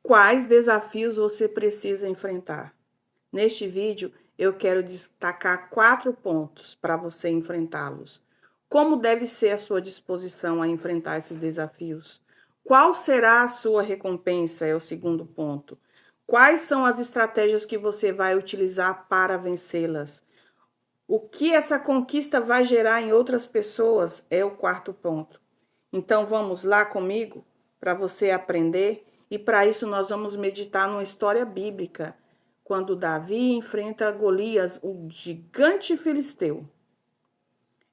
Quais desafios você precisa enfrentar? Neste vídeo, eu quero destacar 4 pontos para você enfrentá-los. Como deve ser a sua disposição a enfrentar esses desafios? Qual será a sua recompensa? É o segundo ponto. Quais são as estratégias que você vai utilizar para vencê-las? O que essa conquista vai gerar em outras pessoas? É o quarto ponto. Então vamos lá comigo para você aprender, e para isso nós vamos meditar numa história bíblica, quando Davi enfrenta Golias, o gigante filisteu.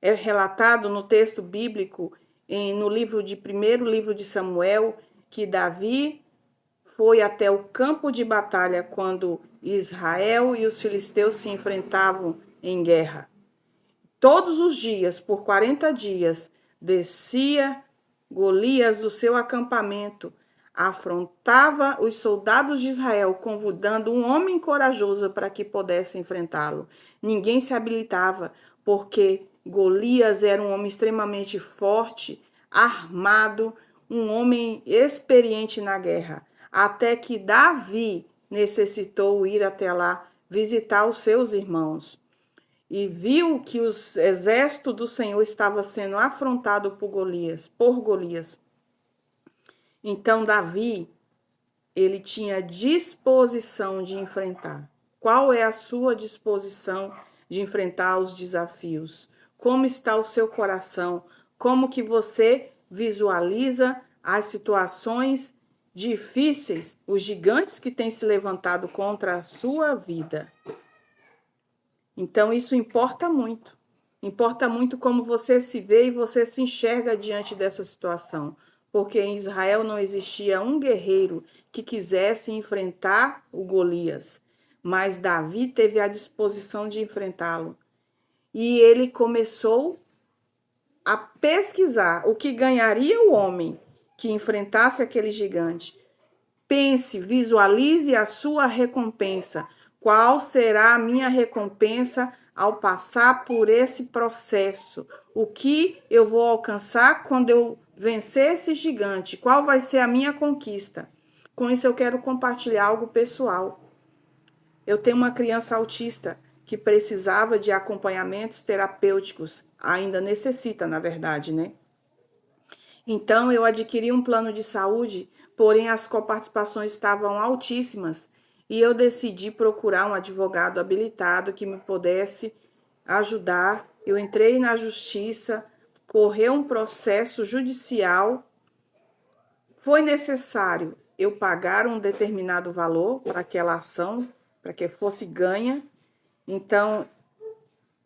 É relatado no texto bíblico, no primeiro livro de Samuel, que Davi foi até o campo de batalha quando Israel e os filisteus se enfrentavam em guerra. Todos os dias, por 40 dias, descia Golias do seu acampamento, afrontava os soldados de Israel, convidando um homem corajoso para que pudesse enfrentá-lo. Ninguém se habilitava, porque Golias era um homem extremamente forte, armado, um homem experiente na guerra, até que Davi necessitou ir até lá visitar os seus irmãos. E viu que o exército do Senhor estava sendo afrontado por Golias. Então Davi, ele tinha disposição de enfrentar. Qual é a sua disposição de enfrentar os desafios? Como está o seu coração? Como que você visualiza as situações difíceis, os gigantes que têm se levantado contra a sua vida? Então, isso importa muito. Importa muito como você se vê e você se enxerga diante dessa situação. Porque em Israel não existia um guerreiro que quisesse enfrentar o Golias. Mas Davi teve a disposição de enfrentá-lo. E ele começou a pesquisar o que ganharia o homem que enfrentasse aquele gigante. Pense, visualize a sua recompensa. Qual será a minha recompensa ao passar por esse processo? O que eu vou alcançar quando eu vencer esse gigante? Qual vai ser a minha conquista? Com isso eu quero compartilhar algo pessoal. Eu tenho uma criança autista que precisava de acompanhamentos terapêuticos. Ainda necessita, na verdade, né? Então, eu adquiri um plano de saúde, porém as coparticipações estavam altíssimas e eu decidi procurar um advogado habilitado que me pudesse ajudar. Eu entrei na justiça, correu um processo judicial. Foi necessário eu pagar um determinado valor para aquela ação, para que fosse ganha. Então,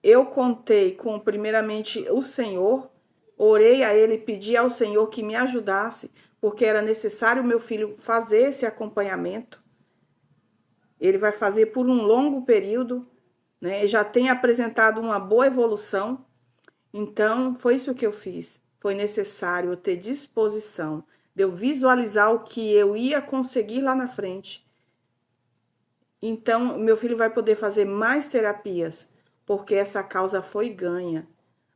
eu contei com, primeiramente, o Senhor. Orei a ele, pedi ao Senhor que me ajudasse, porque era necessário meu filho fazer esse acompanhamento. Ele vai fazer por um longo período, né? Já tem apresentado uma boa evolução. Então, foi isso que eu fiz. Foi necessário eu ter disposição, de eu visualizar o que eu ia conseguir lá na frente. Então, meu filho vai poder fazer mais terapias, porque essa causa foi ganha.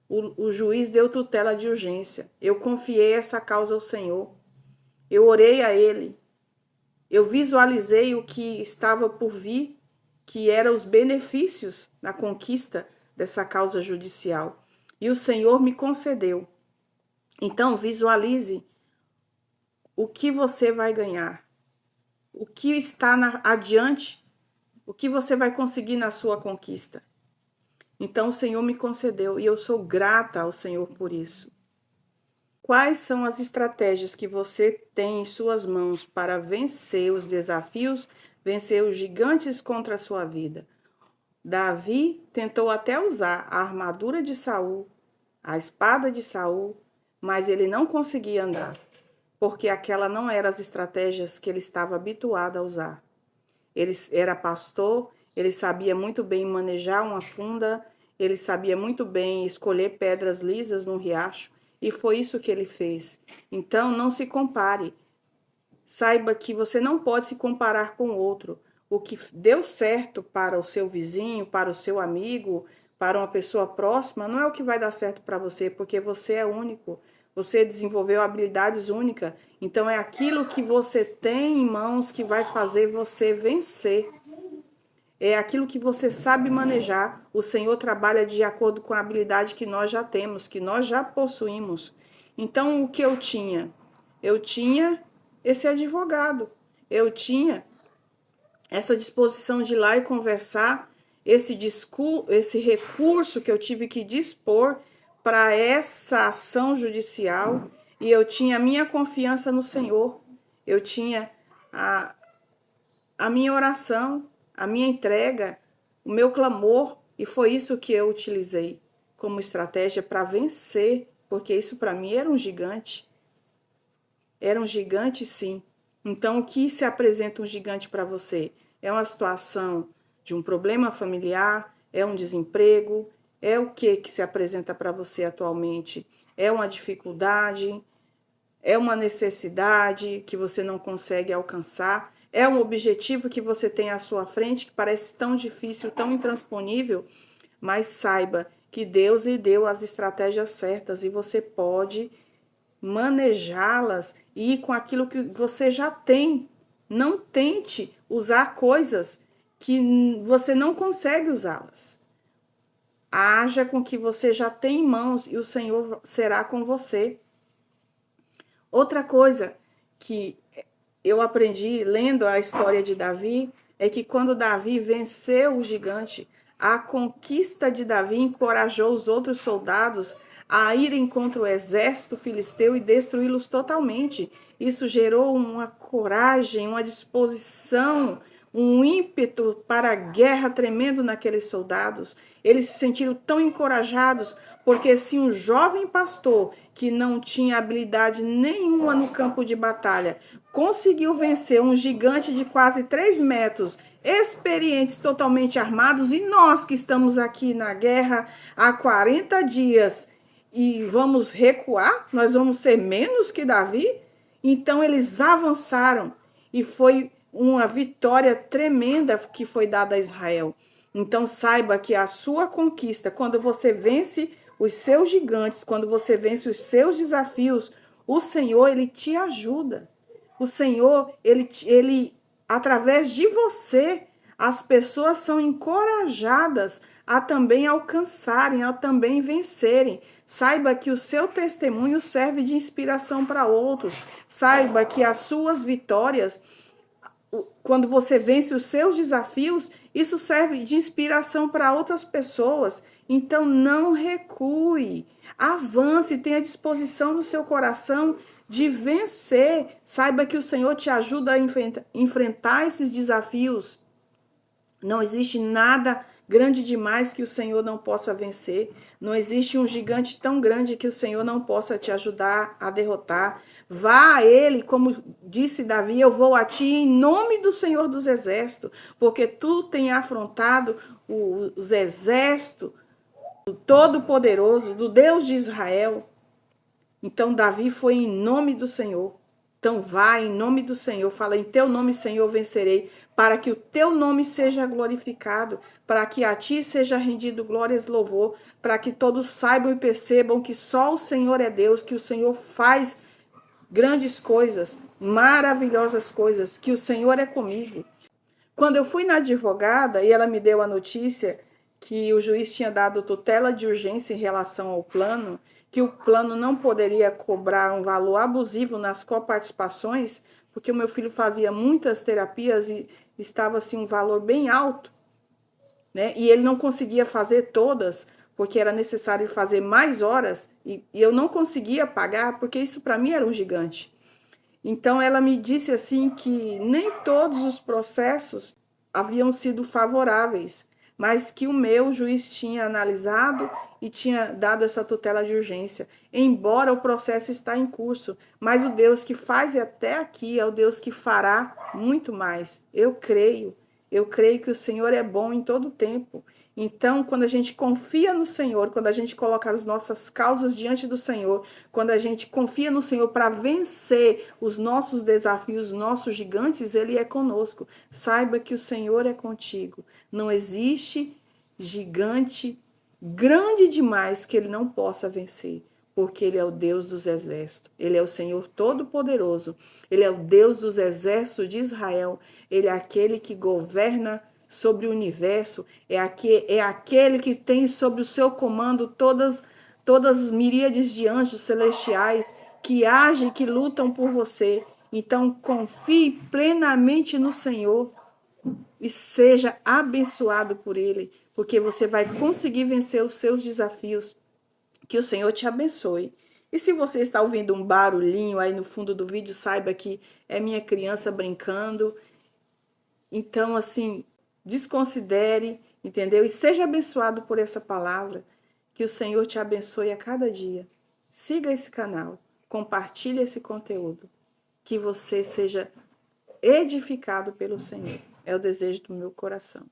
O juiz deu tutela de urgência. Eu confiei essa causa ao Senhor. Eu orei a Ele. Eu visualizei o que estava por vir, que eram os benefícios na conquista dessa causa judicial. E o Senhor me concedeu. Então, visualize o que você vai ganhar. O que está adiante. O que você vai conseguir na sua conquista. Então, o Senhor me concedeu e eu sou grata ao Senhor por isso. Quais são as estratégias que você tem em suas mãos para vencer os desafios, vencer os gigantes contra a sua vida? Davi tentou até usar a armadura de Saul, a espada de Saul, mas ele não conseguia andar, porque aquela não eram as estratégias que ele estava habituado a usar. Ele era pastor, ele sabia muito bem manejar uma funda, ele sabia muito bem escolher pedras lisas num riacho, e foi isso que ele fez. Então, não se compare. Saiba que você não pode se comparar com o outro. O que deu certo para o seu vizinho, para o seu amigo, para uma pessoa próxima, não é o que vai dar certo para você, porque você é único. Você desenvolveu habilidades únicas. Então, é aquilo que você tem em mãos que vai fazer você vencer. É aquilo que você sabe manejar. O Senhor trabalha de acordo com a habilidade que nós já temos, que nós já possuímos. Então, o que eu tinha? Eu tinha esse advogado. Eu tinha essa disposição de ir lá e conversar, esse recurso que eu tive que dispor para essa ação judicial, e eu tinha a minha confiança no Senhor, eu tinha a minha oração, a minha entrega, o meu clamor, e foi isso que eu utilizei como estratégia para vencer, porque isso para mim era um gigante. Era um gigante, sim. Então, o que se apresenta um gigante para você? É uma situação de um problema familiar? É um desemprego? É o que se apresenta para você atualmente? É uma dificuldade? É uma necessidade que você não consegue alcançar? É um objetivo que você tem à sua frente que parece tão difícil, tão intransponível? Mas saiba que Deus lhe deu as estratégias certas e você pode manejá-las e ir com aquilo que você já tem. Não tente usar coisas que você não consegue usá-las. Haja com o que você já tem em mãos e o Senhor será com você. Outra coisa que eu aprendi lendo a história de Davi é que quando Davi venceu o gigante, a conquista de Davi encorajou os outros soldados a irem contra o exército filisteu e destruí-los totalmente. Isso gerou uma coragem, uma disposição, um ímpeto para a guerra tremendo naqueles soldados. Eles se sentiram tão encorajados, porque se um jovem pastor que não tinha habilidade nenhuma no campo de batalha conseguiu vencer um gigante de quase 3 metros, experientes, totalmente armados, e nós que estamos aqui na guerra há 40 dias e vamos recuar? Nós vamos ser menos que Davi? Então eles avançaram e foi uma vitória tremenda que foi dada a Israel. Então saiba que a sua conquista, quando você vence os seus gigantes, quando você vence os seus desafios, o Senhor, ele te ajuda. O Senhor, ele através de você, as pessoas são encorajadas a também alcançarem, a também vencerem. Saiba que o seu testemunho serve de inspiração para outros. Saiba que as suas vitórias, quando você vence os seus desafios, isso serve de inspiração para outras pessoas. Então, não recue. Avance, tenha disposição no seu coração de vencer. Saiba que o Senhor te ajuda a enfrentar esses desafios. Não existe nada grande demais que o Senhor não possa vencer. Não existe um gigante tão grande que o Senhor não possa te ajudar a derrotar. Vá a ele, como disse Davi, eu vou a ti em nome do Senhor dos Exércitos, porque tu tem afrontado os exércitos do Todo-Poderoso, do Deus de Israel. Então Davi foi em nome do Senhor. Então vá em nome do Senhor, fala em teu nome, Senhor, vencerei, para que o teu nome seja glorificado, para que a ti seja rendido glórias e louvor, para que todos saibam e percebam que só o Senhor é Deus, que o Senhor faz grandes coisas, maravilhosas coisas, que o Senhor é comigo. Quando eu fui na advogada e ela me deu a notícia que o juiz tinha dado tutela de urgência em relação ao plano, que o plano não poderia cobrar um valor abusivo nas coparticipações, porque o meu filho fazia muitas terapias e estava assim um valor bem alto, né? E ele não conseguia fazer todas, porque era necessário fazer mais horas, e eu não conseguia pagar, porque isso para mim era um gigante. Então ela me disse assim que nem todos os processos haviam sido favoráveis, mas que o meu juiz tinha analisado e tinha dado essa tutela de urgência, embora o processo está em curso, mas o Deus que faz até aqui é o Deus que fará muito mais. Eu creio que o Senhor é bom em todo tempo. Então, quando a gente confia no Senhor, quando a gente coloca as nossas causas diante do Senhor, quando a gente confia no Senhor para vencer os nossos desafios, os nossos gigantes, Ele é conosco. Saiba que o Senhor é contigo. Não existe gigante grande demais que Ele não possa vencer, porque Ele é o Deus dos exércitos, Ele é o Senhor Todo-Poderoso, Ele é o Deus dos exércitos de Israel, Ele é aquele que governa sobre o universo, é aquele que tem sob o seu comando todas as miríades de anjos celestiais que agem, que lutam por você. Então, confie plenamente no Senhor e seja abençoado por Ele, porque você vai conseguir vencer os seus desafios. Que o Senhor te abençoe. E se você está ouvindo um barulhinho aí no fundo do vídeo, saiba que é minha criança brincando. Então, assim, desconsidere, entendeu? E seja abençoado por essa palavra. Que o Senhor te abençoe a cada dia. Siga esse canal, compartilhe esse conteúdo. Que você seja edificado pelo Senhor. É o desejo do meu coração.